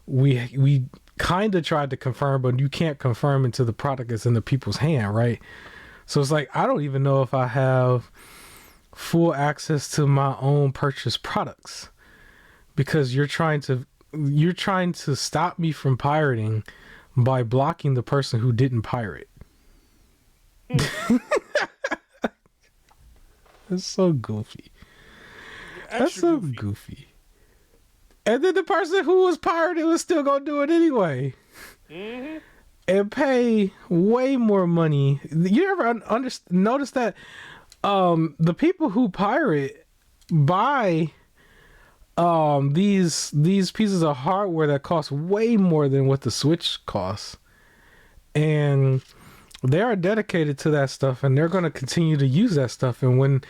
we kind of tried to confirm, but you can't confirm until the product is in the people's hand, right? So it's like, I don't even know if I have full access to my own purchased products because you're trying to stop me from pirating by blocking the person who didn't pirate. That's so goofy. That's so goofy. And then the person who was pirated was still gonna do it anyway. Mm-hmm. And pay way more money. You ever notice that the people who pirate buy these pieces of hardware that cost way more than what the Switch costs, and they are dedicated to that stuff, and they're going to continue to use that stuff. And when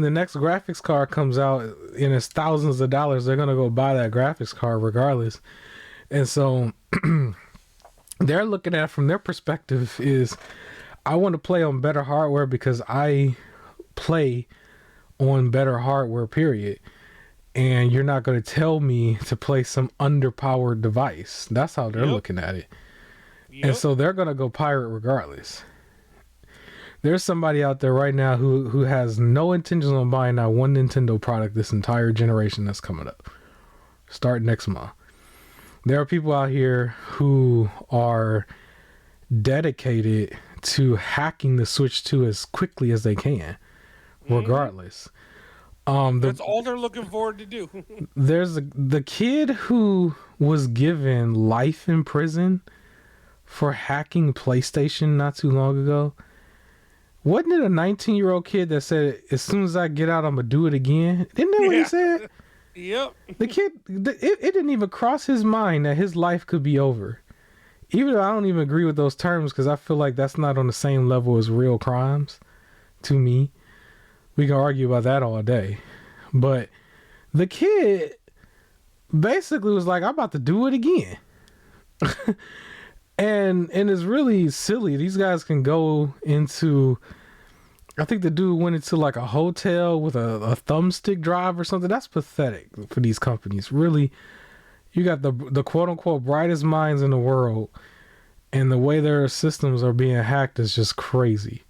the next graphics card comes out and it's thousands of dollars, they're going to go buy that graphics card regardless. And so they're looking at it from their perspective is, I want to play on better hardware because I play on better hardware, period. And you're not going to tell me to play some underpowered device. That's how they're looking at it. Yep. And so they're going to go pirate regardless. There's somebody out there right now who has no intentions on buying that one Nintendo product this entire generation that's coming up. Start next month. There are people out here who are dedicated to hacking the Switch 2 as quickly as they can, regardless. That's all they're looking forward to do. There's the kid who was given life in prison for hacking PlayStation not too long ago. Wasn't it a 19-year-old kid that said, as soon as I get out, I'm going to do it again? Isn't that what he said? Yep. The kid, it didn't even cross his mind that his life could be over. Even though I don't even agree with those terms because I feel like that's not on the same level as real crimes to me. We can argue about that all day. But the kid basically was like, I'm about to do it again. and it's really silly. These guys can go into, I think the dude went into like a hotel with a thumbstick drive or something. That's pathetic for these companies. Really, you got the quote unquote brightest minds in the world, and the way their systems are being hacked is just crazy,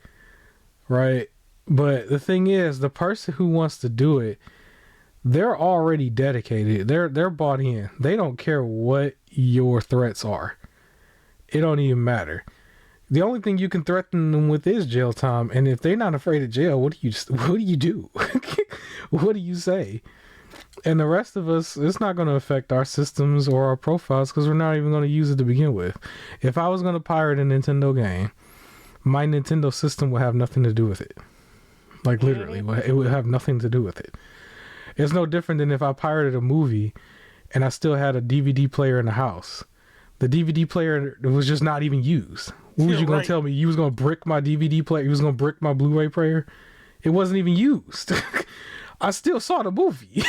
right? But the thing is, the person who wants to do it, they're already dedicated. They're bought in. They don't care what your threats are. It don't even matter. The only thing you can threaten them with is jail time. And if they're not afraid of jail, what do you do? What do you say? And the rest of us, it's not going to affect our systems or our profiles because we're not even going to use it to begin with. If I was going to pirate a Nintendo game, my Nintendo system would have nothing to do with it. Like literally, it would have nothing to do with it. It's no different than if I pirated a movie and I still had a DVD player in the house. The DVD player was just not even used. What was you going to tell me? You was going to brick my DVD player? You was going to brick my Blu-ray player? It wasn't even used. I still saw the movie.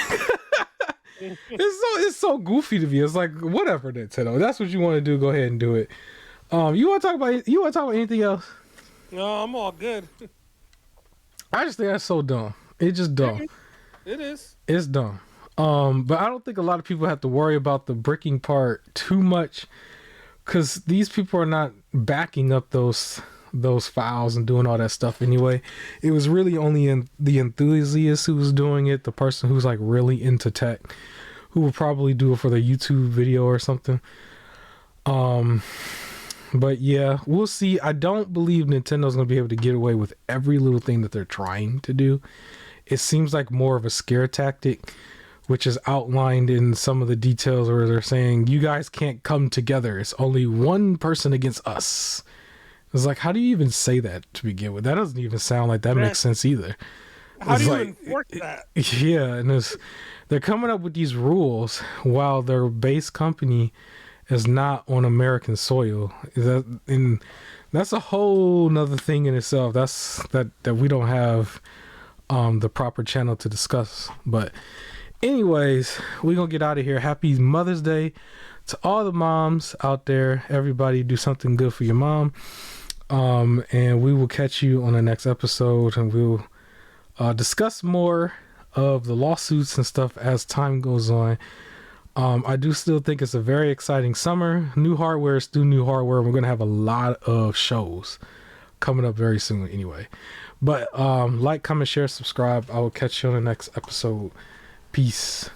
It's so goofy to me. It's like, whatever, Nintendo. That's what you want to do. Go ahead and do it. You want to talk about anything else? No, I'm all good. I just think that's so dumb. It's just dumb. It is. It's dumb. But I don't think a lot of people have to worry about the bricking part too much, because these people are not backing up those files and doing all that stuff anyway. It was really only the enthusiast who was doing it, the person who's like really into tech, who will probably do it for their YouTube video or something. But yeah, we'll see. I don't believe Nintendo's gonna be able to get away with every little thing that they're trying to do. It seems like more of a scare tactic, which is outlined in some of the details where they're saying, you guys can't come together. It's only one person against us. It's like, how do you even say that to begin with? That doesn't even sound like that makes sense either. How do you enforce that? Yeah, and they're coming up with these rules while their base company is not on American soil. And that's a whole nother thing in itself. That we don't have the proper channel to discuss. But anyways, we're gonna get out of here. Happy Mother's Day to all the moms out there. Everybody do something good for your mom. And we will catch you on the next episode, and we'll discuss more of the lawsuits and stuff as time goes on. I do still think it's a very exciting summer. New hardware is still new hardware. We're going to have a lot of shows coming up very soon anyway. But like, comment, share, subscribe. I will catch you on the next episode. Peace.